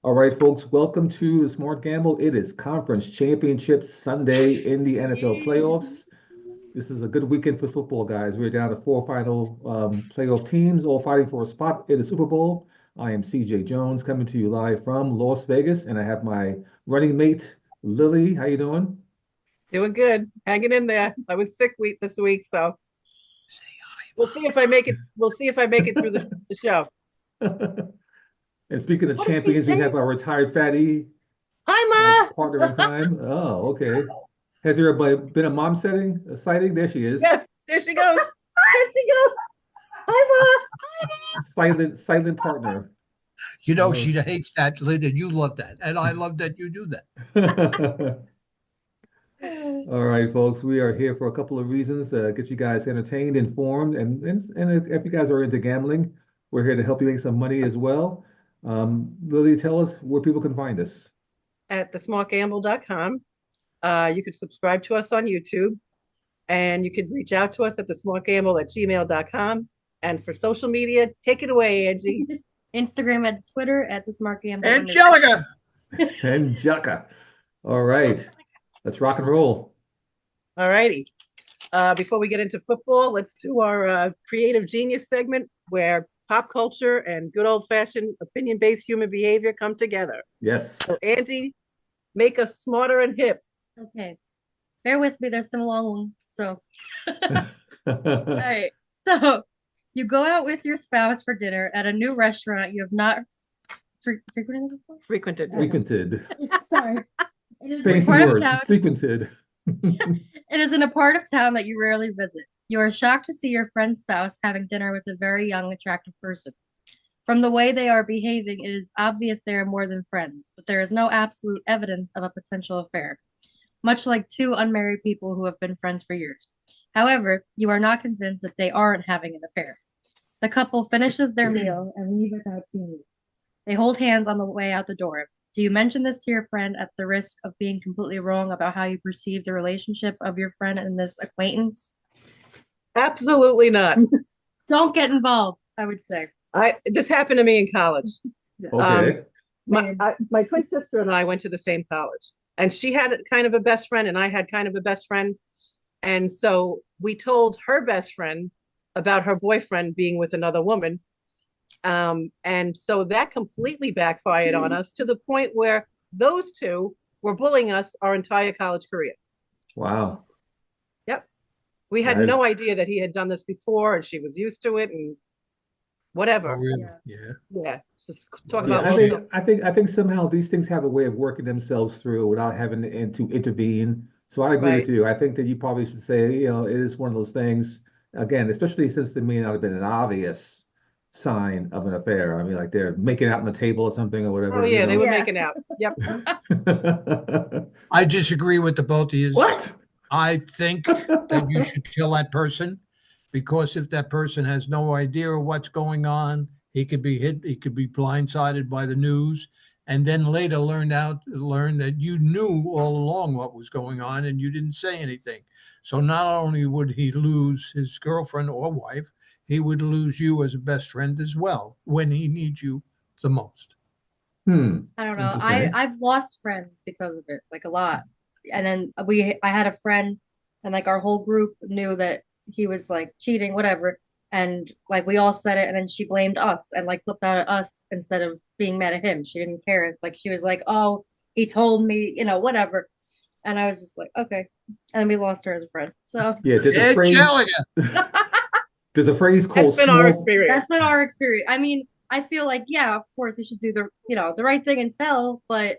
All right, folks, welcome to the Smart Gamble. It is Conference Championship Sunday in the NFL playoffs. This is a good weekend for football, guys. We're down to four final playoff teams, all fighting for a spot in the Super Bowl. I am CJ Jones coming to you live from Las Vegas, and I have my running mate, Lily. How you doing? Doing good, hanging in there. I was sick week this week, so Say hi, we'll see if I make it. We'll see if I make it through the show. And speaking of What does he champions, we say? have our retired fatty, my Hi, partner in Ma. crime. Oh, okay. Has there been a mom sighting? There she is. Yes, there she goes. There she goes. Hi, Silent partner. You know Oh. she hates that, Lynn, and you love that, and I love that you do that. Ma. All right, folks, we are here for a couple of reasons get you guys entertained, informed, and if you guys are into gambling, we're here to help you make some money as well. Lily, tell us where people can find us. At thesmartgamble.com. You could subscribe to us on YouTube, and you could reach out to us at thesmartgamble@gmail.com. And for social media, take it away, Angie. Instagram and Twitter at the Smart Gamble. Angelica, And Jaka. All right, let's rock and roll. All righty. Before we get into football, let's do our creative genius segment where pop culture and good old fashioned opinion based human behavior come together. Yes. So, Angie, make us smarter and hip. Okay. Bear with me, there's some long ones. So, all Frequented. right. So, you go out with your spouse for dinner at a new restaurant you have not frequented before? Frequented. Sorry. It is in a Fancy part of words. town. Frequented. It is in a part of town that you rarely visit. You are shocked to see your friend's spouse having dinner with a very young, attractive person. From the way they are behaving, it is obvious they are more than friends, but there is no absolute evidence of a potential affair, much like two unmarried people who have been friends for years. However, you are not convinced that they aren't having an affair. The couple finishes their meal and leave without seeing you. They hold hands on the way out the door. Do you mention this to your friend at the risk of being completely wrong about how you perceive the relationship of your friend and this acquaintance? Absolutely not. Don't get involved, I would say. This happened to me in college. Um, Okay. my twin sister and I went to the same college, and she had kind of a best friend, and I had kind of a best friend. And so we told her best friend about her boyfriend being with another woman. And so that completely backfired on us to the point where those two were bullying us our entire college career. Wow. Yep. We had That no is, idea that he had done this before and she was used to it and oh whatever. really? Yeah. Yeah. Yeah. Just talk Well, yeah, about you I low see, think self. I think I think somehow these things have a way of working themselves through without having to intervene. So I agree with Right. you. I think that you probably should say, it is one of those things, again, especially since there may not have been an obvious sign of an affair. I mean, like they're making out on the table or something or Oh whatever, yeah, they were Yeah. making out. Yep. I disagree with the both of you. What? I think that you should tell that person because if that person has no idea of what's going on, he could be hit, he could be blindsided by the news, and then later learn that you knew all along what was going on and you didn't say anything. So not only would he lose his girlfriend or wife, he would lose you as a best friend as well when he needs you the most. Hmm. I don't know. Interesting. I've lost friends because of it, like a lot. And then I had a friend and like our whole group knew that he was like cheating, whatever. And like we all said it and then she blamed us and like flipped out at us instead of being mad at him. She didn't care. Like she was like, "Oh, he told me, whatever." And I was just like, "Okay." And then we lost her as a friend. So Yeah, Angelica, there's a phrase That's called been our small. experience. that's been our experience. I mean, I feel like, yeah, of course you should do the right thing and tell, but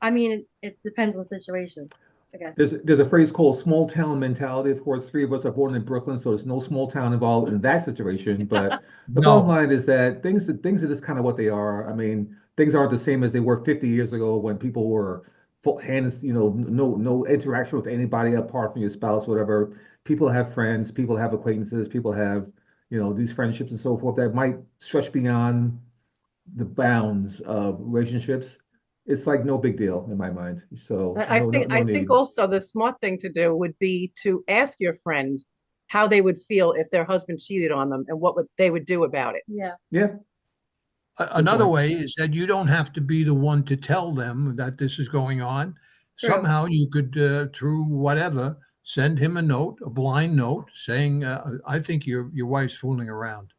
I mean, it depends on the situation. Okay. There's a phrase called small town mentality. Of course, three of us are born in Brooklyn, so there's no small town involved in that situation. But the bottom no. line is that things are just kind of what they are. I mean, things aren't the same as they were 50 years ago when people were full hands, no interaction with anybody apart from your spouse, whatever. People have friends, people have acquaintances, people have, these friendships and so forth that might stretch beyond the bounds of relationships. It's like no big deal in my mind. So I no, no, think no I think need. also the smart thing to do would be to ask your friend how they would feel if their husband cheated on them and what would they would do about it. Yeah. Yeah, Another point. way is that you don't have to be the one to tell them that this is going on. True. Somehow you could, through whatever, send him a note, a blind note, saying, "I think your wife's fooling around."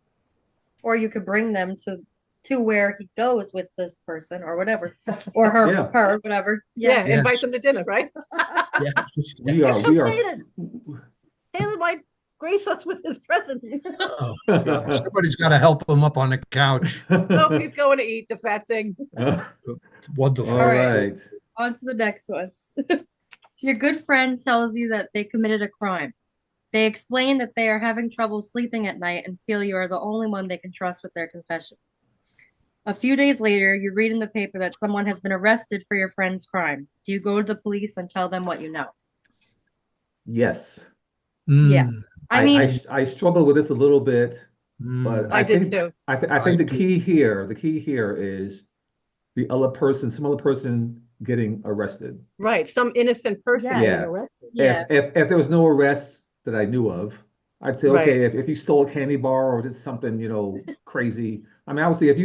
Or you could bring them to where he goes with this person or whatever, or Yeah, her, whatever. Yeah, Yeah. invite Yes, them to dinner, right? yes, we are Come we are. say that Taylor might grace us with his presence. Oh, God. Somebody's got to help him up on the couch. Nope, he's going to eat the fat thing. Wonderful. All All right. right. On to the next one. Your good friend tells you that they committed a crime. They explain that they are having trouble sleeping at night and feel you are the only one they can trust with their confession. A few days later, you read in the paper that someone has been arrested for your friend's crime. Do you go to the police and tell them what you know? Yes. Yeah. Mm, I I, I mean, s- I struggle with this a little bit, but mm, I I did think too. I I think do. the key here is some other person getting arrested. Right, some innocent person yeah, getting Yeah. arrested. yeah, If there was no arrests that I knew of, I'd say, Right. okay, if you stole a candy bar or did something, crazy. I mean, obviously, if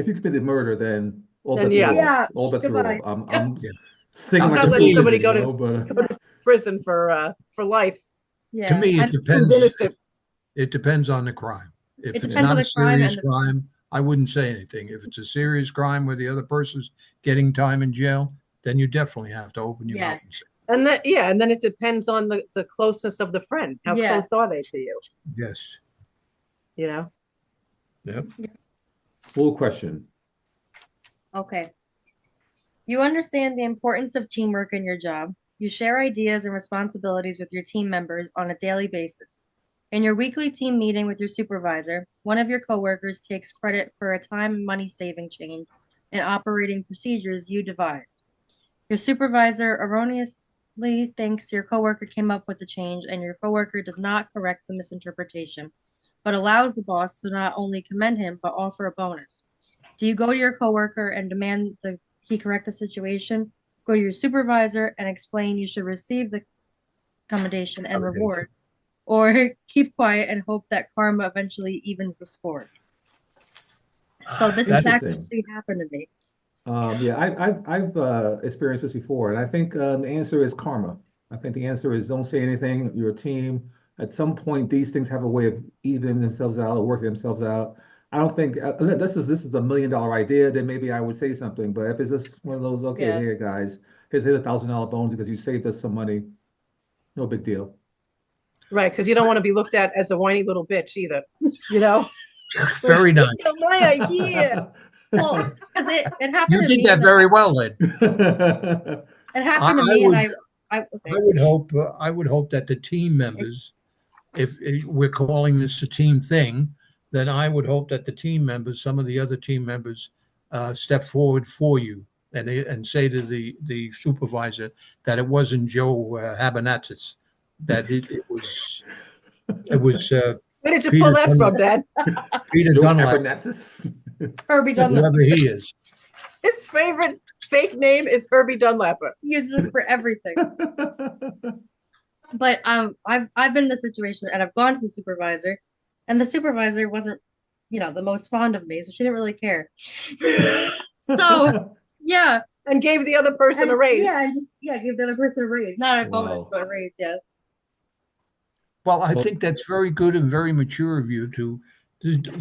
you committed murder, then all Then bets are yeah, off. yeah. All bets are Goodbye. off. I'm Yeah. singing I'm like not a letting fool Me, somebody here, go but to prison for life to Yeah. me, it who's depends. innocent. It depends on the crime. It If it's depends on not a the crime serious and the crime, I wouldn't say anything. If it's a serious crime where the other person's getting time in jail, then you definitely have to open your yeah, mouth and say, And then it depends on the closeness of the friend. How yeah. close are they to you? yes. You know? Yep. full question. Okay. You understand the importance of teamwork in your job. You share ideas and responsibilities with your team members on a daily basis. In your weekly team meeting with your supervisor, one of your coworkers takes credit for a time and money saving change in operating procedures you devised. Your supervisor erroneously thinks your coworker came up with the change, and your coworker does not correct the misinterpretation, but allows the boss to not only commend him but offer a bonus. Do you go to your coworker and demand he correct the situation? Go to your supervisor and explain you should receive the commendation and reward, or keep quiet and hope that karma eventually evens the score? So this That Interesting. actually happened to me. Yeah, I've experienced this before, and I think the answer is karma. I think the answer is don't say anything. You're a team. At some point, these things have a way of evening themselves out or working themselves out. I don't think this is $1 million idea. Then maybe I would say something. But if it's just one of those, okay, Yeah. here guys, here's $1,000 bonus because you saved us some money. No big deal. Right, because you don't want to be looked at as a whiny little bitch either. You know? very nice. My idea. Well, because it happened You to did me, that and very well, Ed. it I, happened to I me, and would I I okay. would hope I would hope that the team members, if we're calling this a team thing, then I would hope that the team members, some of the other team members, step forward for you and say to the supervisor that it wasn't Joe Habanatzis, that it was Where did you pull Peter that from, Dad? Peter Joe Dunlap, Abernathy's. Herbie Dunlap whoever he is. His favorite fake name is Herbie Dunlapper. uses it for everything. But I've been in a situation, and I've gone to the supervisor, and the supervisor wasn't, the most fond of me, so she didn't really care. So yeah, And gave the other person a and raise. yeah, and just give the other person a raise, not a bonus, Wow. but a raise. Yeah, Well, I Well, think that's very good and very mature of you to.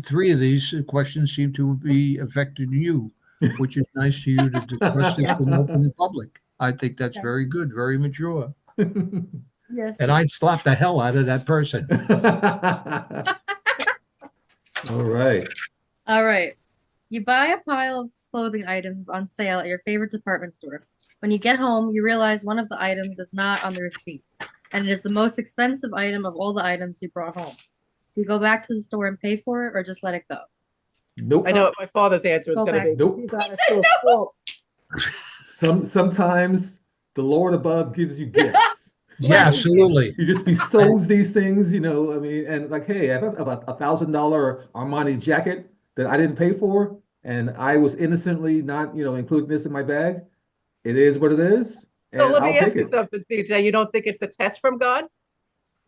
Three of these questions seem to be affecting you, which is nice to you to discuss this in open public. I think that's yeah. very good, very mature. Yes. And I'd slap the hell out of that person. All right. All right. You buy a pile of clothing items on sale at your favorite department store. When you get home, you realize one of the items is not on the receipt, and it is the most expensive item of all the items you brought home. Do you go back to the store and pay for it, or just let it go? Nope. I know what my father's answer is Go going to back. be. Nope. He's on a fault. Sometimes the Lord above gives you gifts. Yeah, absolutely. He just bestows these things, I mean, and like, hey, I have about $1,000 Armani jacket that I didn't pay for, and I was innocently not, including this in my bag. It is what it is, So and let I'll me ask take you it. something, CJ. You don't think it's a test from God?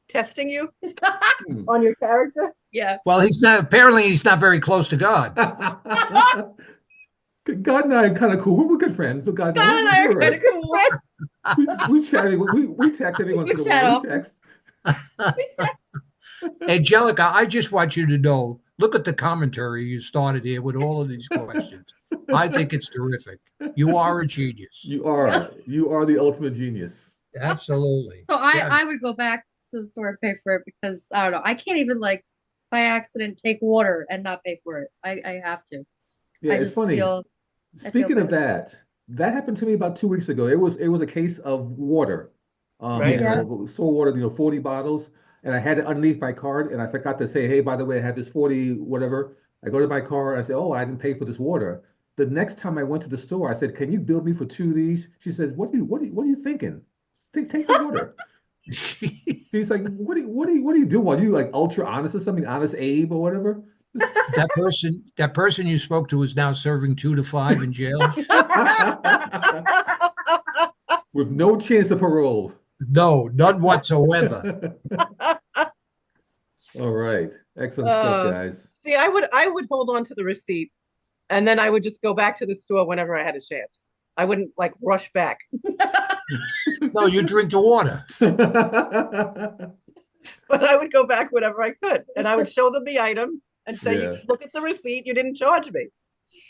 Testing you Hmm. on your character? Yeah. Well, apparently he's not very close to God. God and I are kind of cool. We're good friends. So God, God and I are kind of cool. we chat. We text every once in a We chat while. often. We text. Angelica, I just want you to know, look at the commentary you started here with all of these questions. I think it's terrific. You are a genius. You are the ultimate genius. Absolutely. So Yeah. I would go back to the store and pay for it because I don't know. I can't even like by accident take water and not pay for it. I have to. Yeah, I it's just funny. feel Speaking of bad. that happened to me about 2 weeks ago. It was a case of water. Right. Yeah. Store water, 40 bottles, and I had it underneath my card, and I forgot to say, hey, by the way, I had this 40 whatever. I go to my car, I say, oh, I didn't pay for this water. The next time I went to the store, I said, can you bill me for two of these? She said, what are you thinking? Take the water. She's like, what are you doing? Are you like ultra honest or something? Honest Abe or whatever? That person you spoke to is now serving 2 to 5 in jail. With no chance of parole. No, none whatsoever. All right. Excellent stuff, guys. See, I would hold on to the receipt and then I would just go back to the store whenever I had a chance. I wouldn't like rush back. No, you drink the water. But I would go back whenever I could. And I would show them the item and say, Yeah. look at the receipt, you didn't charge me.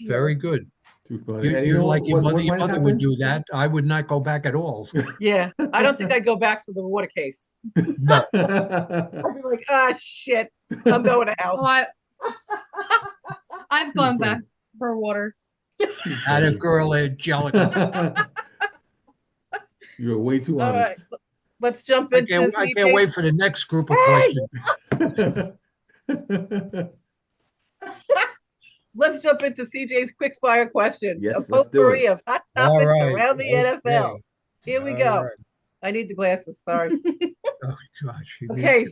Very good. Too funny. You, And you're know like your mother. what Your might mother would happen? do that. I would not go back at all. Yeah. I don't think I'd go back for the water case. No. I'd be like, shit, I'm going to hell. Oh, I've gone back for water. At a girl, Angelica. You're way too All right. honest. Let's jump I into can't CJ. wait for the next group of questions. Let's jump into CJ's quick fire questions. Yes, A let's do potpourri it. of hot All topics right. around the Okay. NFL. Here we All go. right. I need the glasses. Sorry. Oh, gosh. Okay.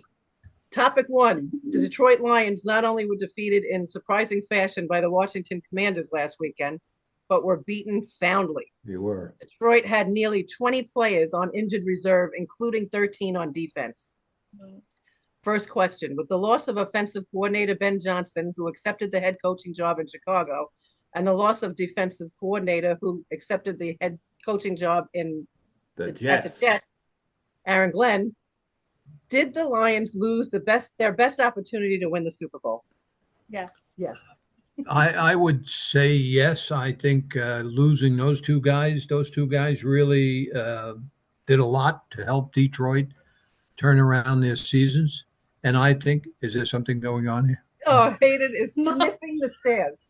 Topic one. The Detroit Lions not only were defeated in surprising fashion by the Washington Commanders last weekend, but were beaten soundly. You were. Detroit had nearly 20 players on injured reserve, including 13 on defense. First question. With the loss of offensive coordinator Ben Johnson, who accepted the head coaching job in Chicago, and the loss of defensive coordinator who accepted the head coaching job The at Jets. the Jets, Aaron Glenn, did the Lions lose their best opportunity to win the Super Bowl? Yeah. Yeah. I would say yes. I think losing those two guys really did a lot to help Detroit turn around their seasons. And I think, is there something going on here? Oh, Hayden is sniffing the stairs.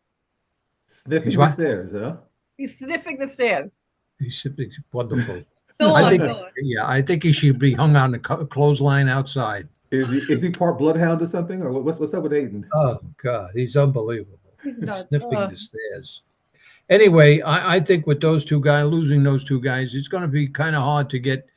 Sniffing He's the what? stairs, huh? He's sniffing the stairs. He's simply wonderful. Go I on, think, go on. yeah, I think he should be hung on the clothesline outside. Is he part bloodhound or something? Or what's up with Aiden? Oh God, he's unbelievable. He's nuts. Sniffing the stairs. Anyway, I think with those two guys, losing those two guys, it's going to be kind of hard to get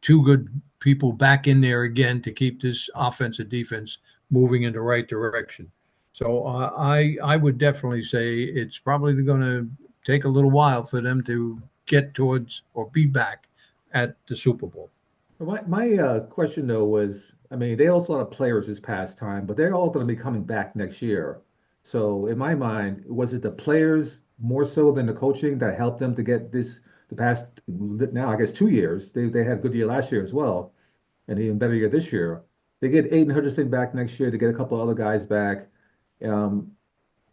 two good people back in there again to keep this offense and defense moving in the right direction. So I would definitely say it's probably going to take a little while for them to get towards or be back at the Super Bowl. My question though was, I mean, they also had players this past time, but they're all going to be coming back next year. So in my mind, was it the players more so than the coaching that helped them to get the past now I guess 2 years? They had a good year last year as well, and even better year this year. They get Aiden Hutchinson back next year to get a couple other guys back. Um,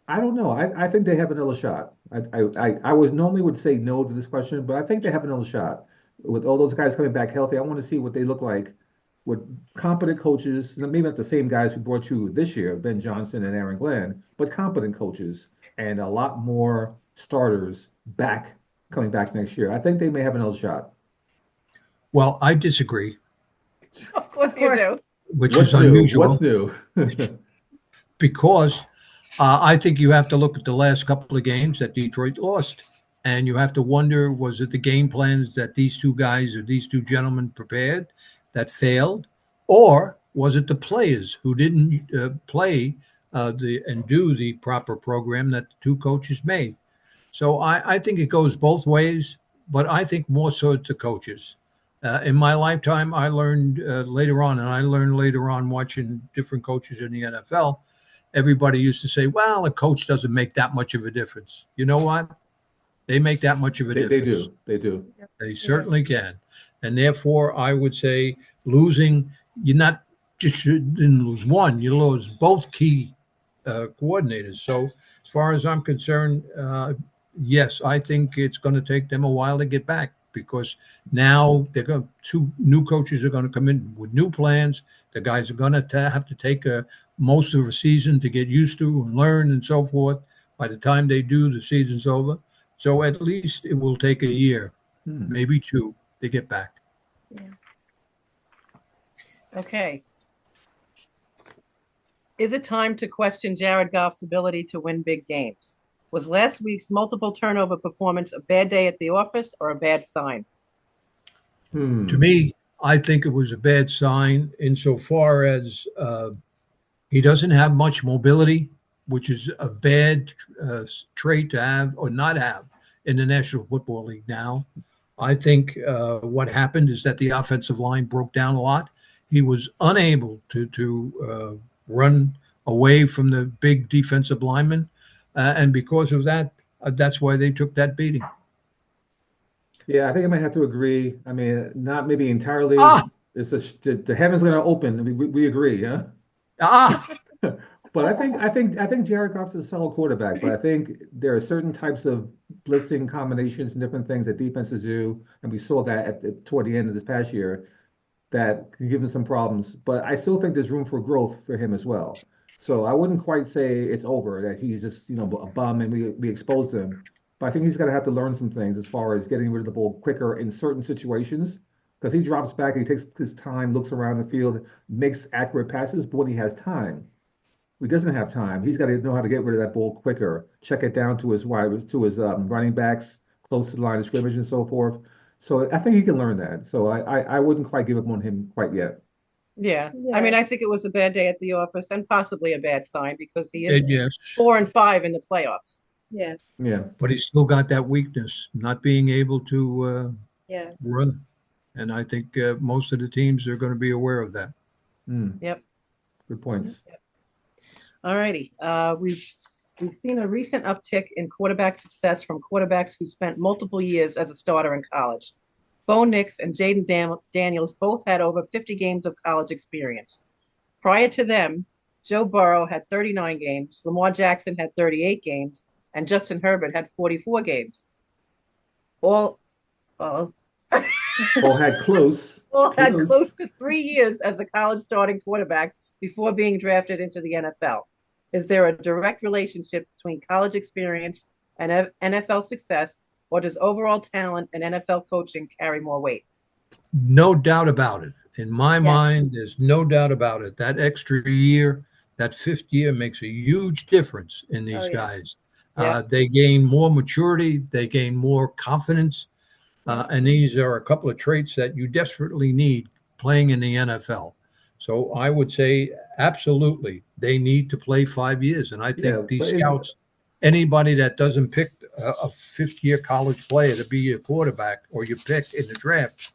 I don't know. I think they have another shot. I was normally would say no to this question, but I think they have another shot. With all those guys coming back healthy, I want to see what they look like with competent coaches, maybe not the same guys who brought you this year, Ben Johnson and Aaron Glenn, but competent coaches and a lot more starters coming back next year. I think they may have another shot. Well, I disagree, Of course you do. which What's is new? unusual. What's new? Because I think you have to look at the last couple of games that Detroit lost. And you have to wonder, was it the game plans that these two guys or these two gentlemen prepared that failed? Or was it the players who didn't play and do the proper program that the two coaches made? So I think it goes both ways, but I think more so it's the coaches. In my lifetime, I learned later on, and I learned later on watching different coaches in the NFL. Everybody used to say, well, a coach doesn't make that much of a difference. You know what? They make that much of a They difference. do. They do. They certainly can. And therefore, I would say losing, you not just didn't lose one, you lose both key coordinators. So, as far as I'm concerned, yes, I think it's going to take them a while to get back because now they're going two new coaches are going to come in with new plans. The guys are going to have to take most of a season to get used to and learn and so forth. By the time they do, the season's over. So at least it will take a year, Hmm. maybe two, to get back. Okay. Is it time to question Jared Goff's ability to win big games? Was last week's multiple turnover performance a bad day at the office or a bad sign? To me, I think it was a bad sign insofar as he doesn't have much mobility, which is a bad trait to have or not have in the National Football League now. I think what happened is that the offensive line broke down a lot. He was unable to run away from the big defensive lineman, and because of that, that's why they took that beating. Yeah, I think I might have to agree. I mean, not maybe entirely. Ah, It's the heavens going to open. I mean, we agree, yeah. ah, But I think Jared Goff's a solid quarterback. But I think there are certain types of blitzing combinations and different things that defenses do, and we saw that toward the end of this past year that can give him some problems. But I still think there's room for growth for him as well. So I wouldn't quite say it's over, that he's just, a bum and we exposed him. But I think he's going to have to learn some things as far as getting rid of the ball quicker in certain situations. Because he drops back and he takes his time, looks around the field, makes accurate passes. But when he has time, he doesn't have time. He's got to know how to get rid of that ball quicker, check it down to his running backs close to the line of scrimmage and so forth. So I think he can learn that. So I wouldn't quite give up on him quite yet. Yeah. I mean, I think it was a bad day at the office and possibly a bad sign because he is yes, 4-5 in the playoffs. Yeah. Yeah. but he's still got that weakness, not being able to Yeah. run. And I think most of the teams are going to be aware of that. Mm, Yep. good points. All righty. We've seen a recent uptick in quarterback success from quarterbacks who spent multiple years as a starter in college. Bo Nix and Jaden Daniels both had over 50 games of college experience. Prior to them, Joe Burrow had 39 games, Lamar Jackson had 38 games, and Justin Herbert had 44 games. All, uh, All had close. all had Close. close to 3 years as a college starting quarterback before being drafted into the NFL. Is there a direct relationship between college experience and NFL success, or does overall talent and NFL coaching carry more weight? No doubt about it. In my Yes. mind, there's no doubt about it. That extra year, that fifth year makes a huge difference in these Oh, yeah. guys. Yeah. They gain more maturity, they gain more confidence. And these are a couple of traits that you desperately need playing in the NFL. So I would say absolutely they need to play 5 years. And I Yeah, think these but scouts, anybody that doesn't pick a fifth year college player to be your quarterback or you pick in the draft,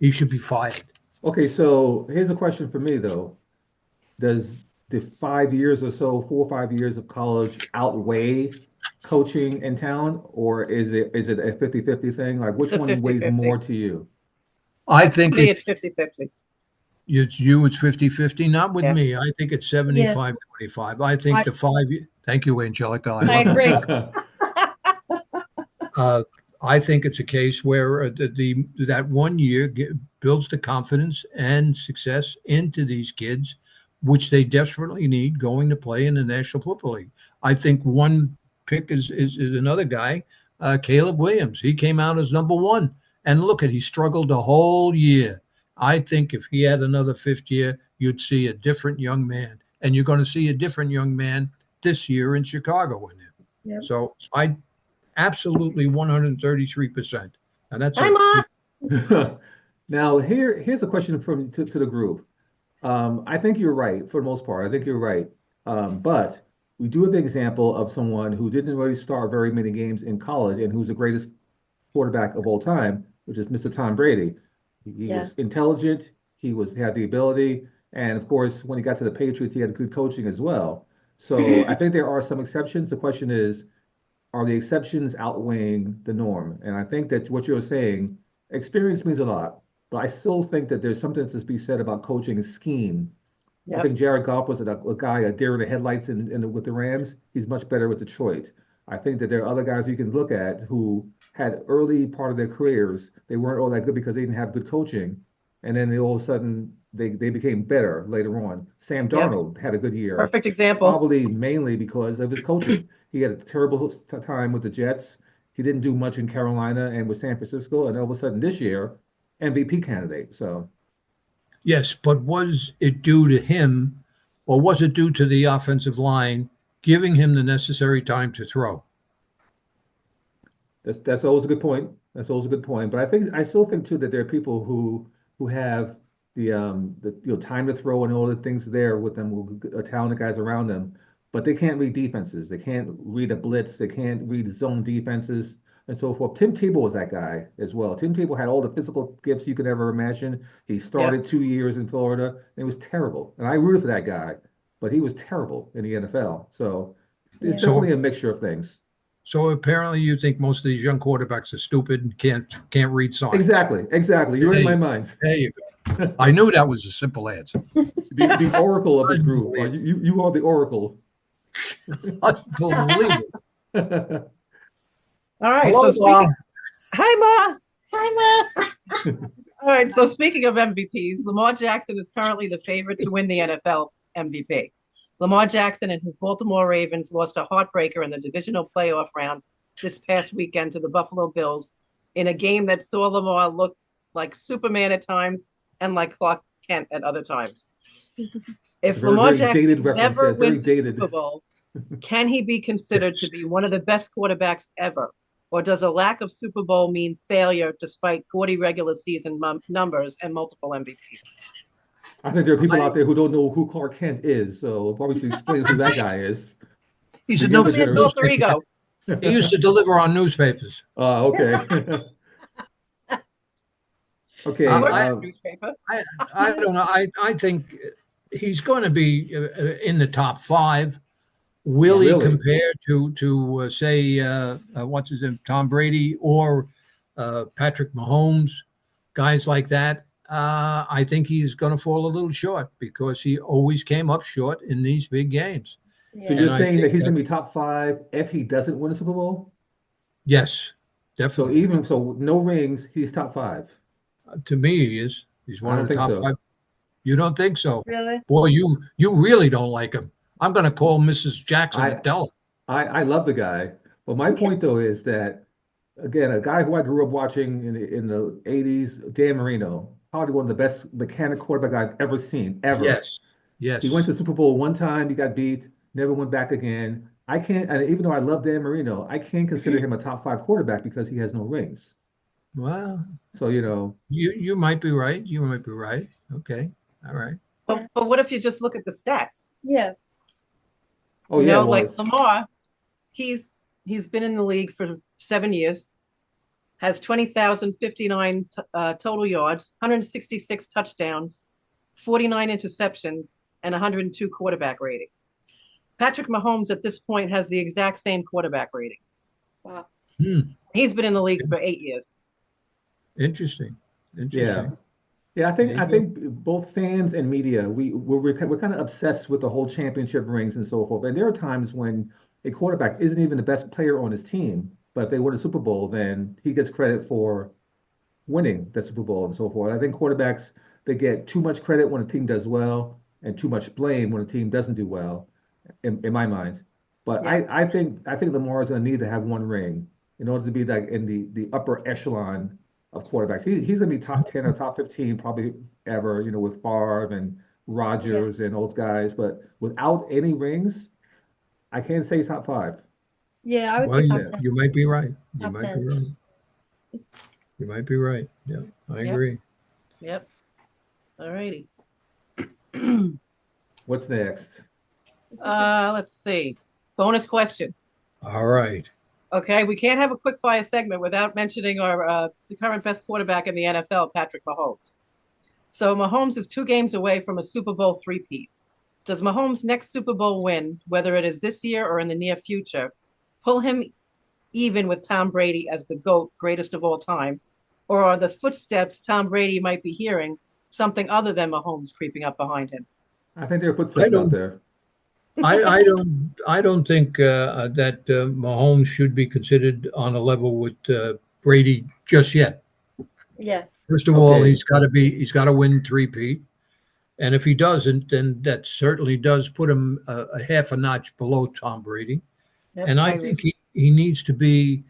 he should be fired. okay, so here's a question for me though. Does the 5 years or so, 4 or 5 years of college outweigh coaching and talent, or is it a 50-50 thing? Like It's which a one weighs 50-50. more to you? I For think me, it's 50-50. it's 50-50, not with Yeah. me. I think it's Yeah. 75-25. I think I- the 5 year. Thank you, Angelica. I love agree. I think it's a case where that 1 year builds the confidence and success into these kids, which they desperately need going to play in the National Football League. I think one pick is another guy, Caleb Williams. He came out as number one, and look at he struggled the whole year. I think if he had another fifth year, you'd see a different young man, and you're going to see a different young man this year in Chicago in him. Yep. So I absolutely 133%. And that's Hi, Ma. Now, here's a question to the group. I think you're right for the most part. I think you're right. But we do have the example of someone who didn't really start very many games in college and who's the greatest quarterback of all time, which is Mr. Tom Brady. He was Yes. intelligent. Had the ability, and of course, when he got to the Patriots, he had good coaching as well. So I think there are some exceptions. The question is, are the exceptions outweighing the norm? And I think that what you're saying, experience means a lot, but I still think that there's something to be said about coaching scheme. I Yep. think Jared Goff was a guy, a deer in the headlights with the Rams. He's much better with Detroit. I think that there are other guys you can look at who had early part of their careers. They weren't all that good because they didn't have good coaching. And then all of a sudden they became better later on. Sam Yep. Darnold had a good year, Perfect example. probably mainly because of his coaching. He had a terrible time with the Jets. He didn't do much in Carolina and with San Francisco. And all of a sudden this year, MVP candidate. So Yes, but was it due to him or was it due to the offensive line giving him the necessary time to throw? that's always a good point. That's always a good point. But I still think too that there are people who have the time to throw and all the things there with them, talented guys around them, but they can't read defenses. They can't read a blitz. They can't read zone defenses and so forth. Tim Tebow was that guy as well. Tim Tebow had all the physical gifts you could ever imagine. He Yep. started 2 years in Florida and it was terrible. And I rooted for that guy, but he was terrible in the NFL. So it's Yeah. So definitely a mixture of things. so apparently you think most of these young quarterbacks are stupid and can't read signs. Exactly, exactly. You're There in you my go. mind. There you go. I knew that was a simple answer. The oracle of this group. Unbelievable. You are the oracle. Unbelievable. All right. Hello, So Ma. speaking, hi, Ma. Hi, Ma. All right. So speaking of MVPs, Lamar Jackson is currently the favorite to win the NFL MVP. Lamar Jackson and his Baltimore Ravens lost a heartbreaker in the divisional playoff round this past weekend to the Buffalo Bills in a game that saw Lamar look like Superman at times and like Clark Kent at other times. It's a If very, Lamar very dated Jackson reference never there. Very wins the dated. Super Bowl, can he be considered to be one of the best quarterbacks ever? Or does a lack of Super Bowl mean failure despite 40 regular season numbers and multiple MVPs? I think there are people I, out there who don't know who Clark Kent is, so probably should explain who that guy is. he's The a younger Superman's alter generation. ego. He used to deliver on newspapers. Okay. He Okay. works I, at a newspaper. I don't know. I think he's going to be in the top five. Will he Really? compare to say what's his name, Tom Brady or Patrick Mahomes, guys like that? I think he's going to fall a little short because he always came up short in these big games. So Yeah. you're And I saying think that he's that going to be top five if he doesn't win a Super Bowl? yes, So definitely. even so, no rings, he's top five. To me, he is. He's I one don't of the think top so. five. You don't think so? Really? Boy, you really don't like him. I'm going to call Mrs. Jackson I and tell I love the guy. But my point though is that again, a guy who I grew up watching in the 80s, Dan Marino, probably one of the best mechanic quarterback I've ever seen, her. ever. Yes, He went yes. to the Super Bowl one time, he got beat, never went back again. I can't, and even though I love Dan Marino, I can't consider him a top five quarterback because he has no rings. Well, So, you might be right. You might be right. Okay. All right. Yeah. But what if you just look at the stats? Yeah. oh yeah, it Like was. Lamar, he's he's been in the league for 7 years, has 20,059 total yards, 166 touchdowns, 49 interceptions, and 102 quarterback rating. Patrick Mahomes at this point has the exact same quarterback rating. Wow. Hmm. He's been in the league for 8 years. Interesting. Yeah. Interesting. Yeah, There I you go. think both fans and media, we're kind of obsessed with the whole championship rings and so forth. And there are times when a quarterback isn't even the best player on his team, but if they win a Super Bowl, then he gets credit for winning the Super Bowl and so forth. I think quarterbacks they get too much credit when a team does well and too much blame when a team doesn't do well, in my mind. But Yeah. I think Lamar is going to need to have one ring in order to be like in the upper echelon of quarterbacks. He's going to be top 10 or top 15 probably ever, with Favre and Yeah. Rodgers and those guys. But without any rings, I can't say top five. Yeah, I would Well, say you, top Yeah. 10. you might be right. You Top might be 10. right. You might be right. Yeah, I Yep. agree. Yep. All righty. What's next? Let's see. Bonus question. All right. Okay, we can't have a quick fire segment without mentioning our the current best quarterback in the NFL, Patrick Mahomes. So Mahomes is 2 games away from a Super Bowl three-peat. Does Mahomes' next Super Bowl win, whether it is this year or in the near future, pull him even with Tom Brady as the GOAT, greatest of all time? Or are the footsteps Tom Brady might be hearing something other than Mahomes creeping up behind him? I think there are I footsteps out don't. there. I don't think that Mahomes should be considered on a level with Brady just yet. Yeah. First of all, Okay. he's got to win three-peat, and if he doesn't, then that certainly does put him a half a notch below Tom Brady. Yep, And I I agree. think he needs to be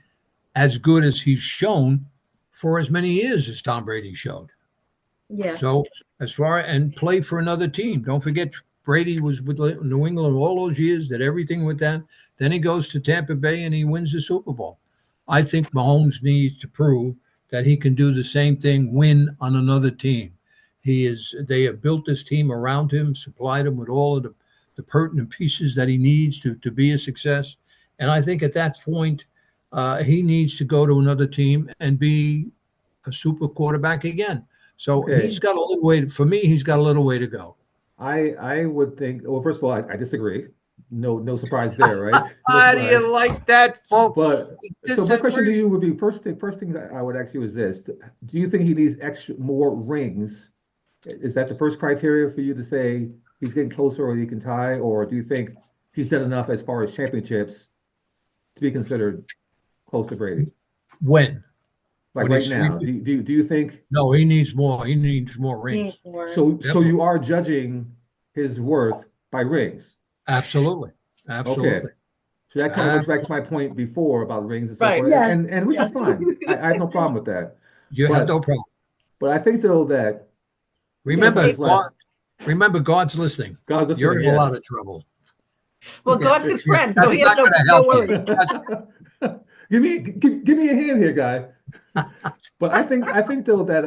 as good as he's shown for as many years as Tom Brady showed. Yeah. So as far and play for another team. Don't forget Brady was with New England all those years, did everything with them. Then he goes to Tampa Bay and he wins the Super Bowl. I think Mahomes needs to prove that he can do the same thing, win on another team. They have built this team around him, supplied him with all of the pertinent pieces that he needs to be a success. And I think at that point, he needs to go to another team and be a super quarterback again. So Okay. he's got a little way. For me, he's got a little way to go. I would think, well, first of all, I disagree. No surprise there, right? No How do surprise. you like that, folks? But He so my question to disagrees. you would be first thing I would ask you is this. Do you think he needs extra more rings? Is that the first criteria for you to say he's getting closer or he can tie? Or do you think he's done enough as far as championships to be considered close to Brady? When? Like When right he's three? now, do you think No, he needs more. He needs more He needs rings. more. so Definitely. you are judging his worth by rings? Absolutely. Okay. Absolutely. So that kind of goes back to Absolutely. my point before about rings and so Right. forth, Yes. and which Yeah. is fine. I have no problem with that. You have no But problem. I think though that You can because of Remember, say, his last God's listening. God You're listening, in a lot of yes. trouble. well, God's his Yeah, friend, so that's he has not going to no help you. worries. Give me a hand here, guy. But I think though that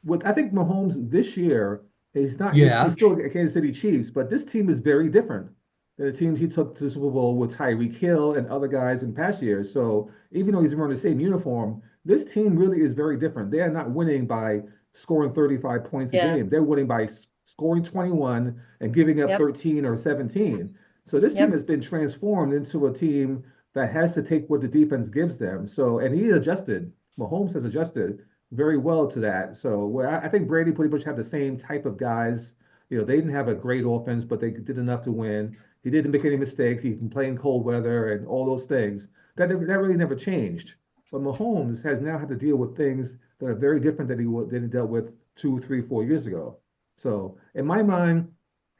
with I think Mahomes this year he's Yeah. still a Kansas City Chiefs, but this team is very different than the teams he took to the Super Bowl with Tyreek Hill and other guys in past years. So even though he's wearing the same uniform, this team really is very different. They are not winning by scoring 35 points a Yeah. game. They're winning by scoring 21 and giving up Yep. 13 or 17. So this team Yep. has been transformed into a team that has to take what the defense gives them. So, and he adjusted. Mahomes has adjusted very well to that. So, where I think Brady pretty much had the same type of guys. They didn't have a great offense, but they did enough to win. He didn't make any mistakes. He can play in cold weather and all those things. That really never changed. But Mahomes has now had to deal with things that are very different than he dealt with 2, 3, 4 years ago. So, in my mind,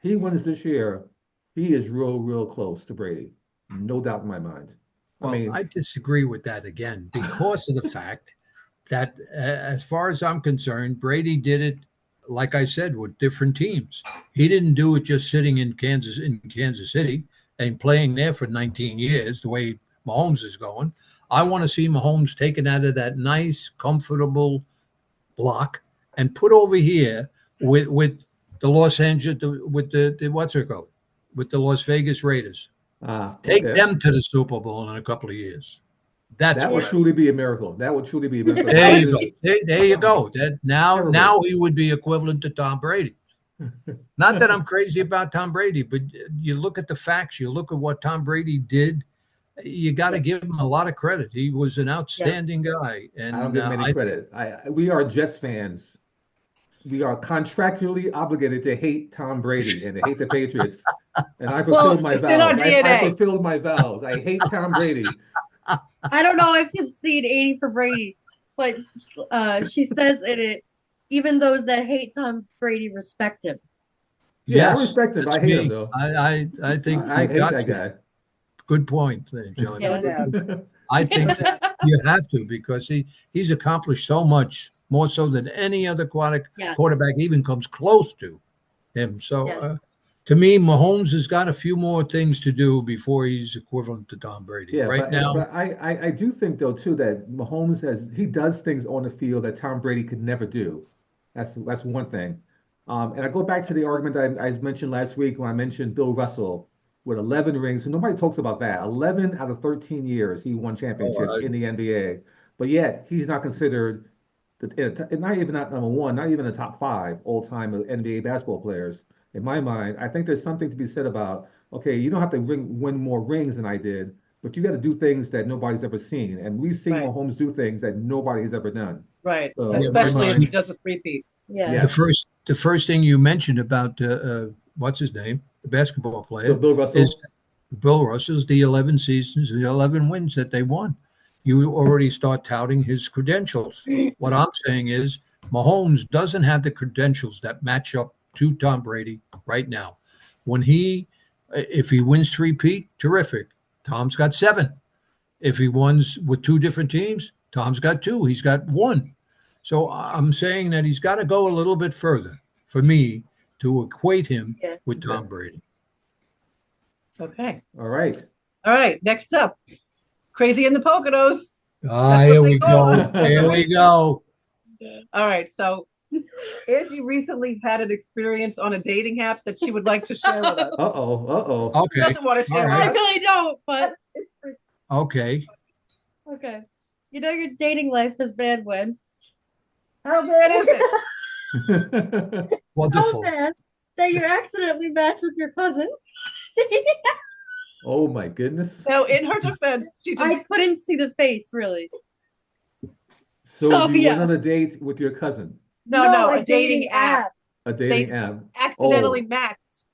he wins this year. He is real close to Brady. No doubt in my mind. I Well, mean, I disagree with that again because of the fact that, as far as I'm concerned, Brady did it, like I said, with different teams. He didn't do it just sitting in Kansas City and playing there for 19 years, the way Mahomes is going. I want to see Mahomes taken out of that nice, comfortable block and put over here with the Los Angeles with the what's it called with the Las Vegas Raiders. Take okay. them to the Super Bowl in a couple of years. That's That would what I. truly be a miracle. That would truly be a miracle. The There you go. Raiders, There you go. That now terrible. he would be equivalent to Tom Brady. Not that I'm crazy about Tom Brady, but you look at the facts. You look at what Tom Brady did. You got to give him a lot of credit. He was an Yeah. outstanding guy, I don't and give him any I think credit. We are Jets fans. We are contractually obligated to hate Tom Brady and to hate the Patriots. And I Well, fulfilled my It's in our vows. I DNA. fulfilled my vows. I hate Tom Brady. I don't know if you've seen 80 for Brady, but she says in it, even those that hate Tom Brady respect him. Yeah, I yes, respect him, but that's I hate him me. though. I think I you hate got that to. guy. Good point, Angelica. Yeah, Yes. yeah. I think that you have to because he's accomplished so much more so than any other Yeah. quarterback even comes close to him. So Yes. to me, Mahomes has got a few more things to do before he's equivalent to Tom Brady. Yeah, Right but now, but I do think though too that he does things on the field that Tom Brady could never do. That's one thing. And I go back to the argument I mentioned last week when I mentioned Bill Russell. with 11 rings. So nobody talks about that. 11 out of 13 years he won Oh, championships in the NBA, but yet he's not considered not even not number one, not even the top five all-time NBA basketball players. In my mind, I think there's something to be said about, okay, you don't have to win more rings than I did, but you got to do things that nobody's ever seen. And we've seen Right. Mahomes do things that nobody has ever done. Right. So, yeah, but Especially if see, he does a three-peat. Yeah. yes. the first thing you mentioned about what's his name, the basketball player, Bill is Russell. Bill Russell's the 11 seasons, the 11 wins that they won. You already start touting his credentials. What I'm saying is Mahomes doesn't have the credentials that match up to Tom Brady right now. If he wins three-peat, terrific. Tom's got 7. If he wins with 2 different teams, Tom's got 2. He's got 1. So I'm saying that he's got to go a little bit further for me to equate him Yeah. with Tom Brady. Okay. All right. All right. Next up, Crazy in the Poconos. Ah, That's here what they we call go. us. Here we go. All right. So Angie recently had an experience on a dating app that she would like to share with us. Uh-oh. Uh-oh. She Okay. doesn't want to share All with right. I us. really don't, but it's pretty Okay. okay. You know your dating life is bad when. How bad is it? So Wonderful. bad that you accidentally match with your cousin. Oh my goodness. Now, in her defense, she did. I couldn't see the face really. So So, you went yeah. on a date with your cousin, No, a dating app. a dating They app. accidentally Oh, matched.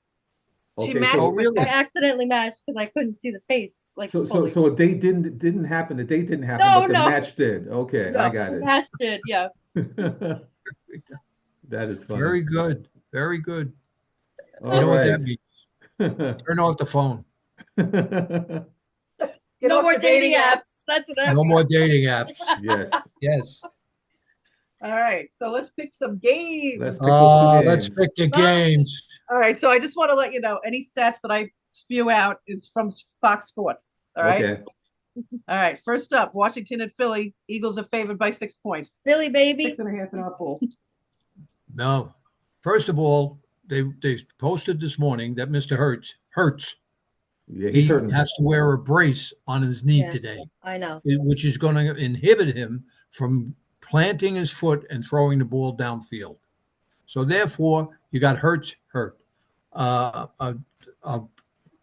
She okay. matched Oh, So with really? I accidentally matched because I couldn't see the face. Like fully. so a date didn't happen. The date didn't happen, No, but the no. match did. Okay, I No, got The it. match did, yeah. That is funny. Very good. Very good. All You know what that right. means? Turn off the phone. Get No off more the dating apps. That's what No more dating apps. Yes. Yes. All right, so let's pick some games. Let's pick those two Let's games. pick the games. All right, so I just want to let you know any stats that I spew out is from Fox Sports. All right. Okay. All right. First up, Washington and Philly. Eagles are favored by 6 points. Philly baby. 6.5 in our pool. No. First of all, they posted this morning that Mr. Hurts, Yeah, he's he hurting. has to wear a brace on his knee Yeah. today, I know. which is going to inhibit him from planting his foot and throwing the ball downfield. So therefore, you got Hurts hurt. I'll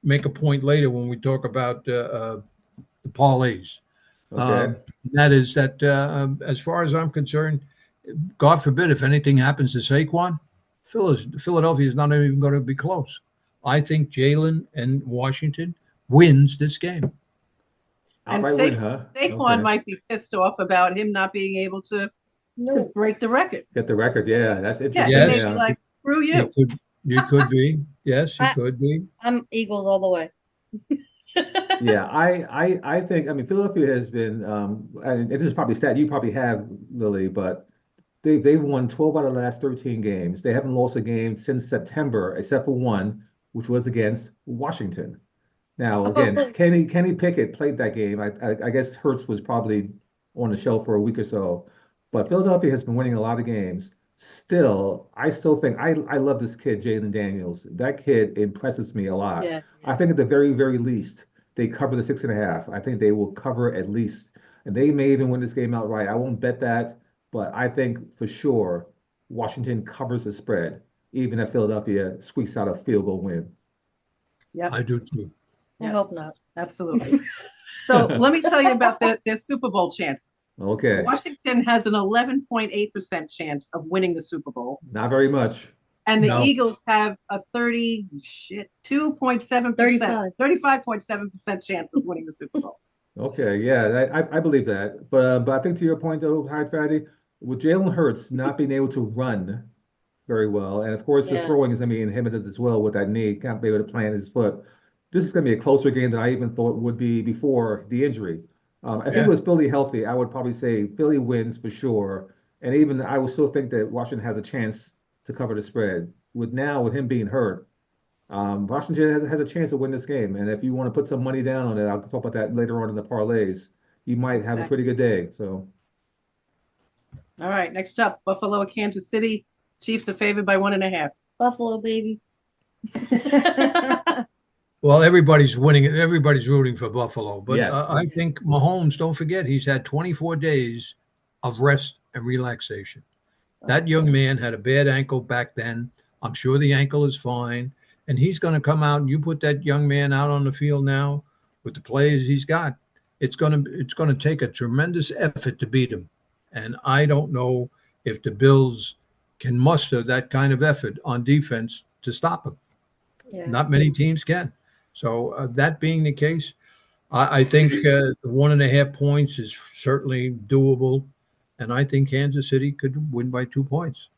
make a point later when we talk about the parlays. Okay. That is that as far as I'm concerned, God forbid if anything happens to Saquon, Philadelphia is not even going to be close. I think Jalen and Washington wins this game. And Outright win, huh? Saquon Okay. might be pissed off about him not being able to No. break the record. Get the record. Yeah, that's Yeah, interesting. he Yes. may Yeah. be like, screw You you. could be. Yes, you I- could be. I'm Eagles all the way. Yeah, I think, I mean, Philadelphia has been, and this is probably a stat you probably have, Lily, but they've won 12 out of the last 13 games. They haven't lost a game since September, except for one, which was against Washington. Now, again, Kenny Pickett played that game. I guess Hurts was probably on the shelf for a week or so, but Philadelphia has been winning a lot of games. Still, I still think I love this kid, Jalen Daniels. That kid impresses me a lot. Yeah. I think at the very, very least, they cover the 6.5. I think they will cover at least, and they may even win this game outright. I won't bet that, but I think for sure Washington covers the spread, even if Philadelphia squeaks out a field goal win. Yep, I do too. I hope not. absolutely. So let me tell you about their Super Bowl chances. Okay, Washington has an 11.8% chance of winning the Super Bowl, not very much. and the No. Eagles have a 2.7%, 35.7% chance of winning the Super Bowl. Okay, yeah, I believe that. But I think to your point though, Hi Fatty, with Jalen Hurts not being able to run very well, and of course the Yeah. throwing is going to be inhibited as well with that knee, can't be able to plant his foot. This is going to be a closer game than I even thought would be before the injury. If he Yeah. was Philly healthy, I would probably say Philly wins for sure, and even I would still think that Washington has a chance to cover the spread. With him being hurt, Washington has a chance to win this game, and if you want to put some money down on it, I'll talk about that later on in the parlays. You might have a Okay. pretty good day. So All right, next up, Buffalo, Kansas City. Chiefs are favored by 1.5. Buffalo baby. Well, everybody's winning. Everybody's rooting for Buffalo, but Yes. I think Mahomes. Don't forget, he's had 24 days of rest and relaxation. That young man had a bad ankle back then. I'm sure the ankle is fine, and he's going to come out. And you put that young man out on the field now with the players he's got. It's going to take a tremendous effort to beat him, and I don't know if the Bills can muster that kind of effort on defense to stop him. Yeah. Not many teams can. So that being the case, I think the 1.5 points is certainly doable, and I think Kansas City could win by 2 points.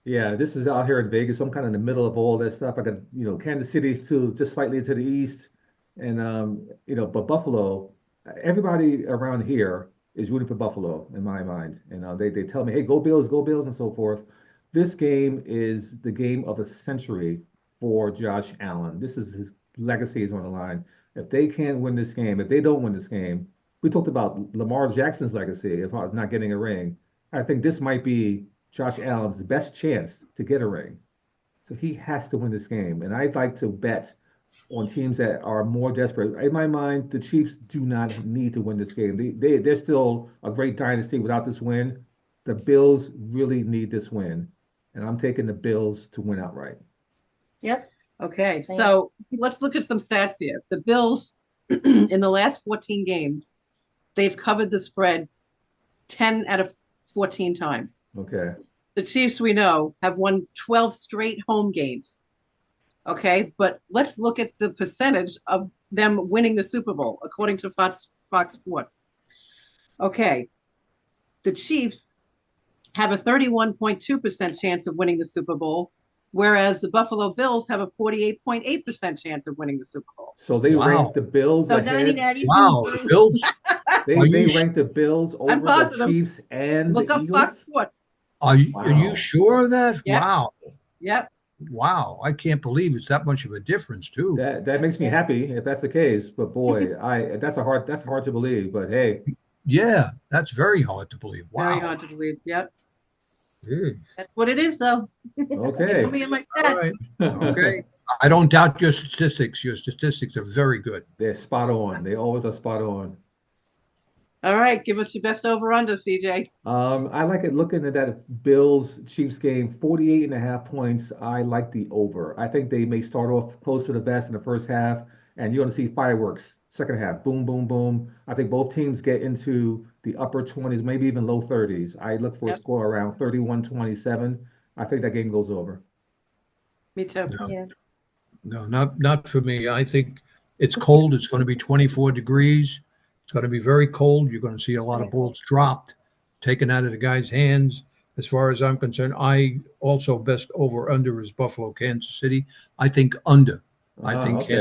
Yeah, this is out here in Vegas. So I'm kind of in the middle of all that stuff. I got, Kansas City's to just slightly to the east, and but Buffalo, everybody around here is rooting for Buffalo in my mind, and they tell me, hey, go Bills, and so forth. This game is the game of the century for Josh Allen. This is his legacy is on the line. If they can't win this game, if they don't win this game, we talked about Lamar Jackson's legacy of not getting a ring. I think this might be Josh Allen's best chance to get a ring. So he has to win this game. And I'd like to bet on teams that are more desperate. In my mind, the Chiefs do not need to win this game. They're still a great dynasty without this win. The Bills really need this win. And I'm taking the Bills to win outright. Yep. Okay, Same. so let's look at some stats here. The Bills, in the last 14 games, they've covered the spread 10 out of 14 times. Okay. The Chiefs, we know, have won 12 straight home games. Okay, but let's look at the percentage of them winning the Super Bowl, according to Fox Sports. Okay, the Chiefs have a 31.2% chance of winning the Super Bowl, whereas the Buffalo Bills have a 48.8% chance of winning the Super Bowl. So they Wow. ranked the Bills So ahead. 90-90. Wow, the Bills. They Are you ranked the Bills over the positive. Chiefs and Look the up Eagles. Fox Sports. Are you Wow. sure of that? Yep. Wow. Yep. Wow. I can't believe it's that much of a difference, too. That makes me happy if that's the case. But boy, that's hard to believe. But hey, Yeah, that's very hard to believe. Wow. Very hard to believe. Yep. Hey. That's what it is, though. okay. Put me in my All stats. right. Okay. I don't doubt your statistics. Your statistics are very good. They're spot on. They always are spot on. All right, give us your best over under, CJ. I like it looking at that Bills Chiefs game, 48.5 points. I like the over. I think they may start off close to the best in the first half, and you're going to see fireworks second half. Boom, boom, boom. I think both teams get into the upper 20s, maybe even low 30s. I look for a Yep. score around 31-27. I think that game goes over. Me too. No, Yeah. no, not for me. I think it's cold. It's going to be 24 degrees. It's going to be very cold. You're going to see a lot of balls dropped, taken out of the guy's hands. As far as I'm concerned, I also best over under is Buffalo, Kansas City. I think under. I think Okay.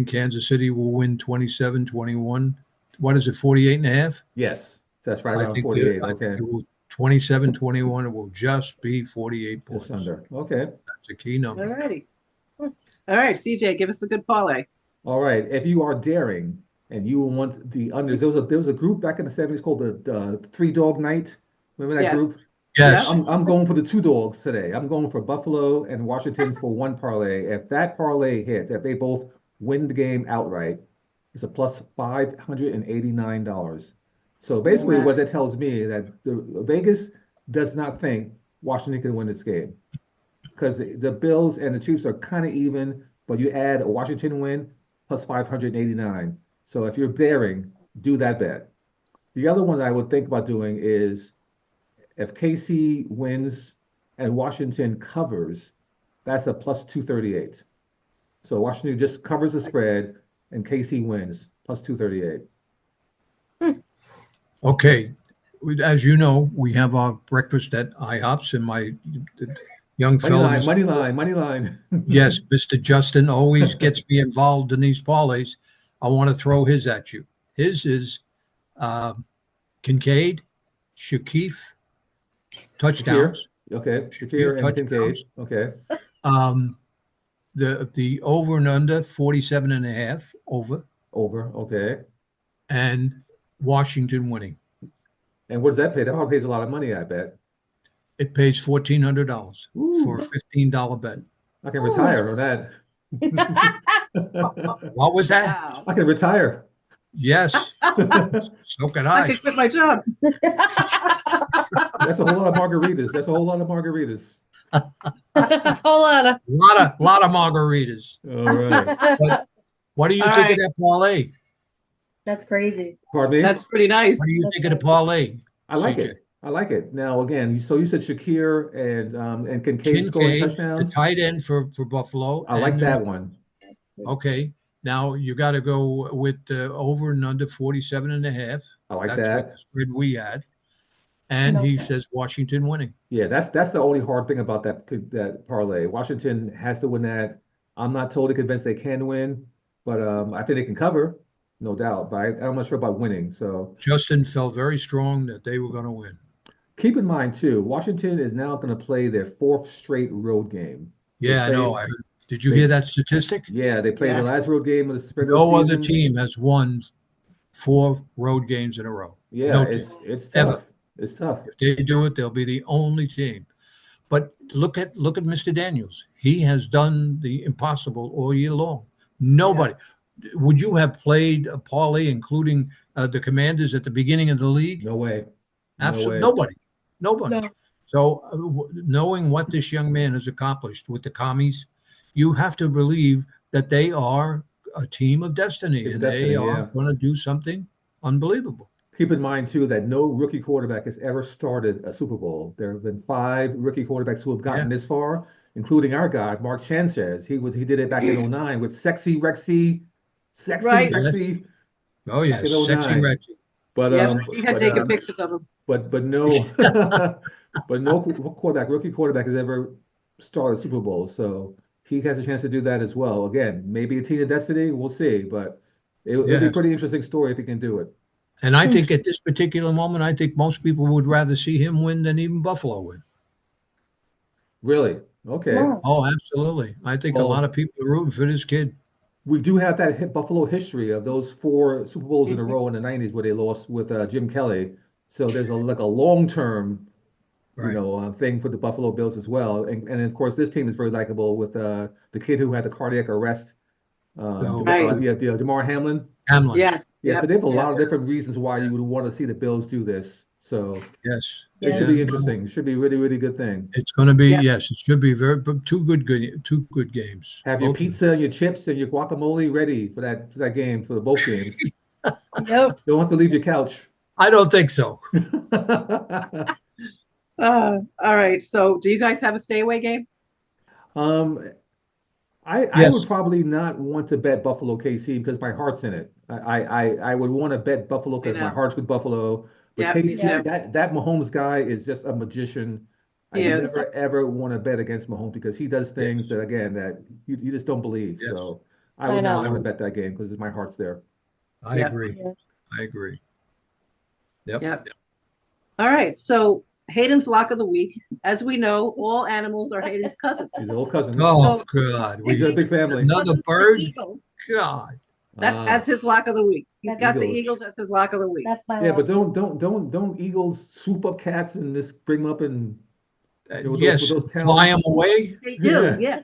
Kansas City will win 27-21. What is it, 48.5? Yes, that's right I around think 48. I think Okay. it will 27-21. It will just be 48 points. Just under. Okay. That's a key number. All righty. All right, CJ, give us a good parlay. All right. If you are daring and you want the unders, there was a group back in the 70s called the Three Dog Night. Remember that Yes. group? Yes. I'm going for the two dogs today. I'm going for Buffalo and Washington for one parlay. If that parlay hits, if they both win the game outright, it's a plus $589. So basically, Wow. what that tells me is that Vegas does not think Washington can win this game because the Bills and the Chiefs are kind of even, but you add a Washington win plus 589. So if you're daring, do that bet. The other one that I would think about doing is if KC wins and Washington covers, that's a plus 238. So Washington just covers the spread and KC wins plus 238. Okay. As you know, we have our breakfast at IHOPs, and my young Money fellow, line, Mr. money line, money line. Yes, Mr. Justin always gets me involved in these parlays. I want to throw his at you. His is Kincaid, Shakif, touchdowns. Okay, Shakir and Kincaid. touchdowns. Okay, The over and under 47.5 over, over. Okay. and Washington winning. And what does that pay? That probably pays a lot of money, I bet. It pays $1,400 Ooh. for a $15 bet. I can retire on that. What was that? Wow. I can retire. Yes, so can I I. could quit my job. That's a whole lot of margaritas. That's a whole lot of margaritas. Whole lot of. Lot of margaritas. All right. But what do you All think of right. that parlay? That's crazy. Pardon me? That's pretty nice. What do you think of the parlay, I like CJ? it. I like it. Now again, so you said Shakir and Kincaid scoring Kincaid, the touchdowns. tight end for Buffalo, I like and that one. okay, now you got to go with over and under 47 and a half. I like That's what the that. spread we had. And No he sense. says Washington winning. Yeah, that's the only hard thing about that parlay. Washington has to win that. I'm not totally convinced they can win, but I think they can cover, no doubt. But I'm not sure about winning. So Justin felt very strong that they were going to win. keep in mind too, Washington is now going to play their fourth straight road game. They Yeah, I know. played Did you hear they that statistic? yeah, they played the Yeah. last road game of the regular No other season. team has won 4 road games in a row. Yeah, No team. it's Ever. tough. It's tough. If they do it, they'll be the only team. But look at Mr. Daniels. He has done the impossible all year long. Nobody. Would you have played a parlay, including the Commanders at the beginning of the league? No way. No Absolutely way. nobody. Nobody. No. So knowing what this young man has accomplished with the commies, you have to believe that they are a team of destiny Team of and they destiny, are yeah. going to do something unbelievable. Keep in mind too that no rookie quarterback has ever started a Super Bowl. There have been 5 rookie quarterbacks who have gotten Yeah. this far, including our guy, Mark Sanchez. He did it back in '09 with Sexy Rexy, Sexy Right. Yes. Rexy Oh back yes, in sexy '09. Reggie. But Yeah, he had naked pictures of him. but no but no quarterback, rookie quarterback has ever started a Super Bowl. So he has a chance to do that as well. Again, maybe a team of destiny, we'll see, but it'll be a Yes. pretty interesting story if he can do it. And I think at this particular moment, I think most people would rather see him win than even Buffalo win. Really? Okay. Wow. Oh, absolutely. I think a lot Well, of people are rooting for this kid. we do have that Buffalo history of those 4 Super Bowls in a Mhm. row in the '90s where they lost with Jim Kelly. So there's like a long-term, Right. thing for the Buffalo Bills as well. And of course, this team is very likable with the kid who had the cardiac arrest, So Right. Damar Hamlin. Hamlin. Yeah. Yeah, so Yep. they have a Yeah. lot of different reasons why you would want to see the Bills do this. So Yes. it Yeah. should be Yeah. interesting. It should be a really, really good thing. It's going to be, Yeah. yes, it should be two good games. Have your Both of them. pizza, your chips, and your guacamole ready for that game for both games. Yep. Don't have to leave your couch. I don't think so. All right. So, do you guys have a stay away game? Um, I would Yes. probably not want to bet Buffalo KC because my heart's in it. I would want to bet Buffalo I because my know. heart's with Buffalo. But Yeah, me KC, too. that Mahomes guy is just a magician. I He would is. never ever want to bet against Mahomes because he does Yes. things that again that you just don't believe. Yes. So I I would not know. want to bet that game because my heart's there. I Yep. agree. Yeah. I agree. Yep. Yep. All right. So, Hayden's lock of the week. As we know, all animals are Hayden's cousins. He's an old cousin. Oh, God. He's a big family. Another Cousins, the bird? Eagles. God. That's his lock of the week. He's That's got the Eagles. Eagles as his lock of the week. That's my Yeah, but luck. don't Eagles swoop up cats and just bring them up and with Yes. those Fly them talons? away? They do, Yeah. yeah.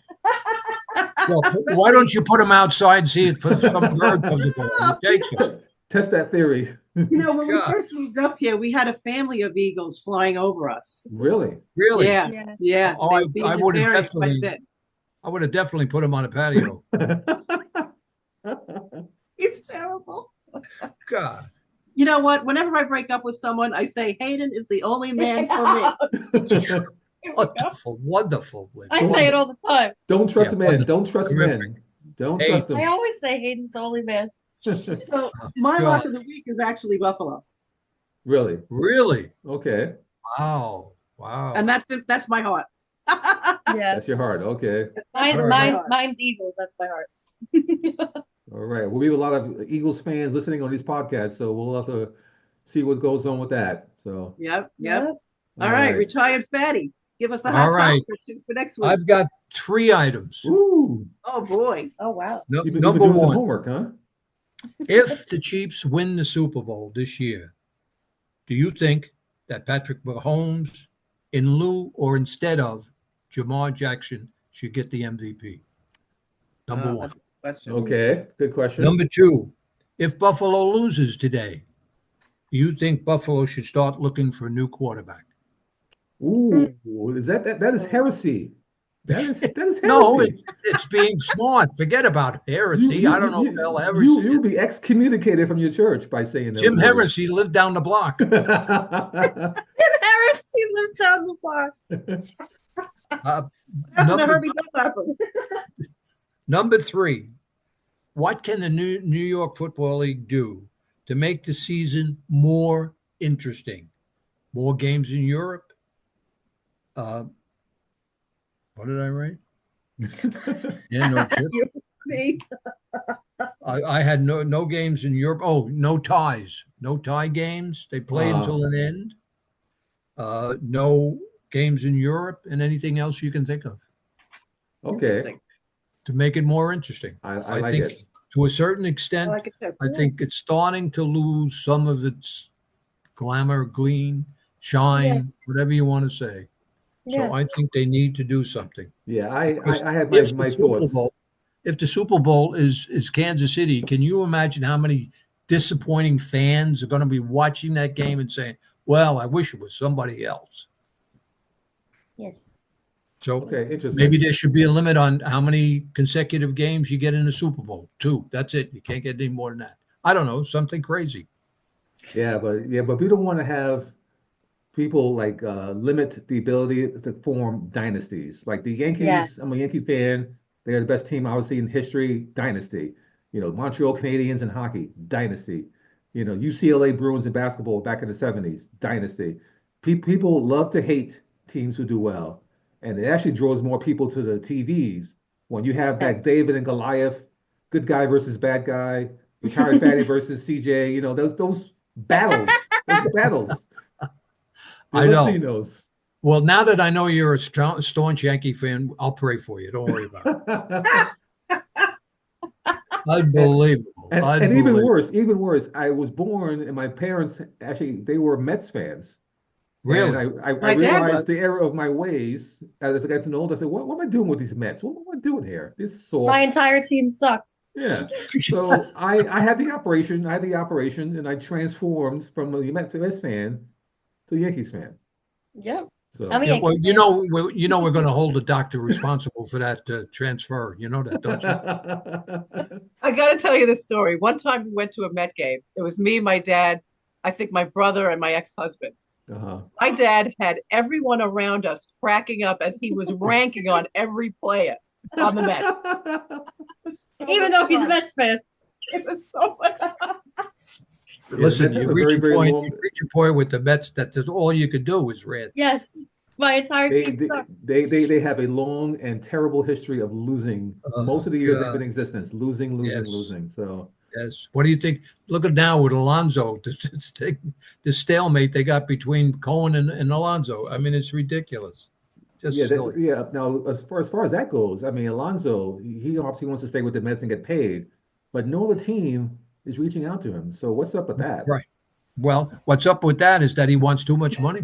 Well, why don't you put them outside and see if some bird comes along and takes them? Test that theory. You know, when we God. first moved up here, we had a family of eagles flying over us. Really? Really? Yeah, Yeah. yeah. Oh, They I- would be in I this would've area quite a definitely- bit. I would have definitely put them on a patio. It's terrible. God. You know what? Whenever I break up with someone, I say Hayden is the only man for me. Wonderful, wonderful. I say it all the time. Don't trust Yeah, men. wonderful. Don't trust Terrific. men. Don't Hey. trust them. I always say Hayden's the only man. So my God. lock of the week is actually Buffalo, Really? Really? Okay. Wow. Wow. and that's my heart. Yeah. That's your heart. Okay. Mine, All mine, right. mine's Eagles. That's my heart. All right. Well, we have a lot of Eagles fans listening on these podcasts, so we'll have to see what goes on with that. So, Yep, yep. Yep. All right, retired fatty. Give us a All hot right. topic for next week. I've got 3 items. Ooh, Oh boy. Oh wow. No- you've been number doing some one, homework, huh? if the Chiefs win the Super Bowl this year, do you think that Patrick Mahomes, in lieu or instead of Jamar Jackson, should get the MVP? Number That's one. a good question. Okay, good question. Number two, if Buffalo loses today, you think Buffalo should start looking for a new quarterback? Ooh, that is heresy. That is No, heresy. it's being smart. Forget about heresy. I don't know what the hell heresy You'll is. be excommunicated from your church by saying those Jim words. Heresy lived down the block. Heresy lives down the block. Uh, I've number never been happen. number three, what can the New York Football League do to make the season more interesting? More games in Europe. Uh, what did I write? Yeah, no tip. You, me. I had no games in Europe. Oh, no ties. No tie games. They play until an end. No games in Europe and anything else you can think of Okay, Interesting. to make it more interesting. I I like think it. to a certain I extent, like it too. I think it's starting to lose some of its glamour, gleam, shine, whatever you want to say. Yeah. So I think they need to do something. Yeah, Because I had if the my Super thoughts. Bowl, if the Super Bowl is Kansas City, can you imagine how many disappointing fans are going to be watching that game and saying, "Well, I wish it was somebody else." Yes. So Okay, maybe interesting. there should be a limit on how many consecutive games you get in the Super Bowl. Two. That's it. You can't get any more than that. I don't know, something crazy. But we don't want to have people like limit the ability to form dynasties. Like the Yeah. Yankees, I'm a Yankee fan. They're the best team obviously in history, dynasty. Montreal Canadiens in hockey, dynasty. UCLA Bruins in basketball back in the 70s, dynasty. People love to hate teams who do well, and it actually draws more people to the TVs when you have Yeah. that David and Goliath, good guy versus bad guy, retired fatty versus CJ. Those battles. Those battles. They I love know. seeing those. Well, now that I know you're a staunch Yankee fan, I'll pray for you. Don't worry about it. and, Unbelievable. and Unbelievable. even worse, I was born and my parents actually they were Mets fans. And Really? I My dad realized was. the error of my ways as I got to know older. I said, what am I doing with these Mets? What am I doing here? This is My soft. entire team sucks. Yeah. So I had the operation. I had the operation, and I transformed from a Mets fan to a Yankees fan. Yep. I'm So a Yeah. Well, Yankees fan. we're going to hold the doctor responsible for that transfer. You know that, don't you? I got to tell you this story. One time we went to a Met game. It was me, my dad, I think my brother, and my ex-husband. uh-huh. My dad had everyone around us cracking up as he was ranking on every player on the Mets. Even though he's a Mets fan. It was so funny. Yeah, the Listen, Mets have a very, very long. you reach a point with the Mets that all you could do is rant. Yes. My entire They, team they sucks. they have a long and terrible history of losing most Oh, of the years they've God. been in existence, losing, losing, Yes. losing. So Yes. What do you think? Look at now with Alonso, the stalemate they got between Cohen and Alonso. I mean, it's ridiculous. Just silly. yeah. Now, as far as that goes, I mean, Alonso, he obviously wants to stay with the Mets and get paid, but no other team is reaching out to him. So what's up with that? Right. Well, what's up with that is that he wants too much money.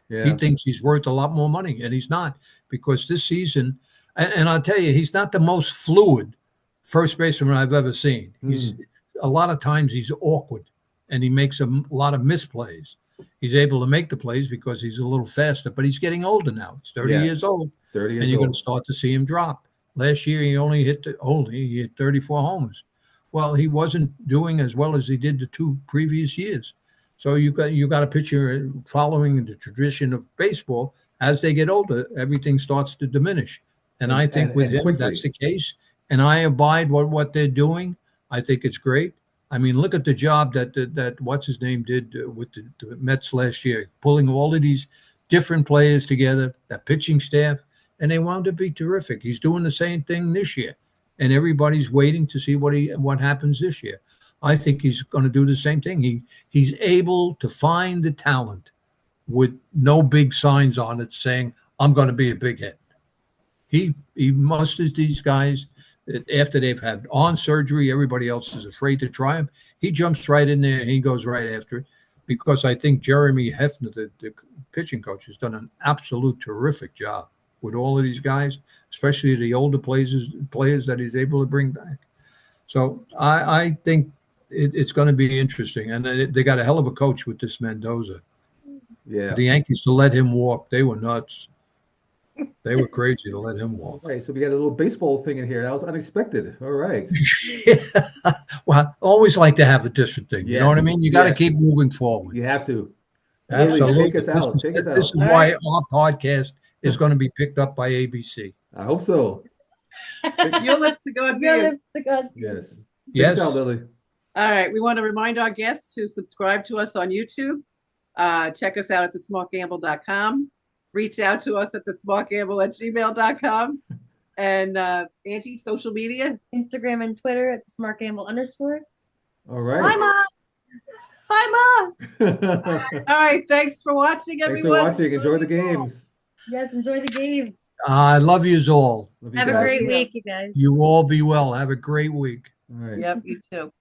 He Yeah. thinks he's worth a lot more money, and he's not, because this season, and I'll tell you, he's not the most fluid first baseman I've ever seen. He's Hmm. a lot of times he's awkward, and he makes a lot of misplays. He's able to make the plays because he's a little faster, but he's getting older now. He's 30 years Yes. old, 30 and years you're going to old. start to see him drop. Last year, he hit 34 homers. Well, he wasn't doing as well as he did the two previous years. So you got a pitcher following the tradition of baseball. As they get older, everything starts to diminish, and I And think with him that's quickly. the case. And I abide what they're doing. I think it's great. I mean, look at the job that what's his name did with the Mets last year, pulling all of these different players together, that pitching staff, and they wound up being terrific. He's doing the same thing this year, and everybody's waiting to see what happens this year. I think he's going to do the same thing. He's able to find the talent with no big signs on it saying, "I'm going to be a big hit." He musters these guys that after they've had on surgery, everybody else is afraid to try him. He jumps right in there and he goes right after it, because I think Jeremy Hefner, the pitching coach, has done an absolute terrific job. with all of these guys, especially the older players that he's able to bring back. So I think it's going to be interesting. And they got a hell of a coach with this Mendoza. Yeah. For the Yankees to let him walk, they were nuts. They were crazy to let him All walk. right. So we got a little baseball thing in here. That was unexpected. All right. Well, I always like to have a different thing. You know what I mean? You got to keep Yes. moving forward. You have to. Lily, Absolutely. take us out. Take us This is out. All why right. our podcast is going to be picked up by ABC. I hope so. Your lips to God's Your ears. lips to God's Yes. Take Yes. us out, Lily. All right. We want to remind our guests to subscribe to us on YouTube. Check us out at thesmartgamble.com. Reach out to us at thesmartgamble@gmail.com. And Angie, social media. Instagram and Twitter at @smartgamble_. All Bye, right. Mom. Bye, Mom. All right. Thanks for watching, Thanks for everyone. watching. Enjoy the games. Yes, enjoy the game. I love yous all. Love you Have a guys. great Yeah. week, you guys. You all be well. Have a great week. All right. Yep, you too.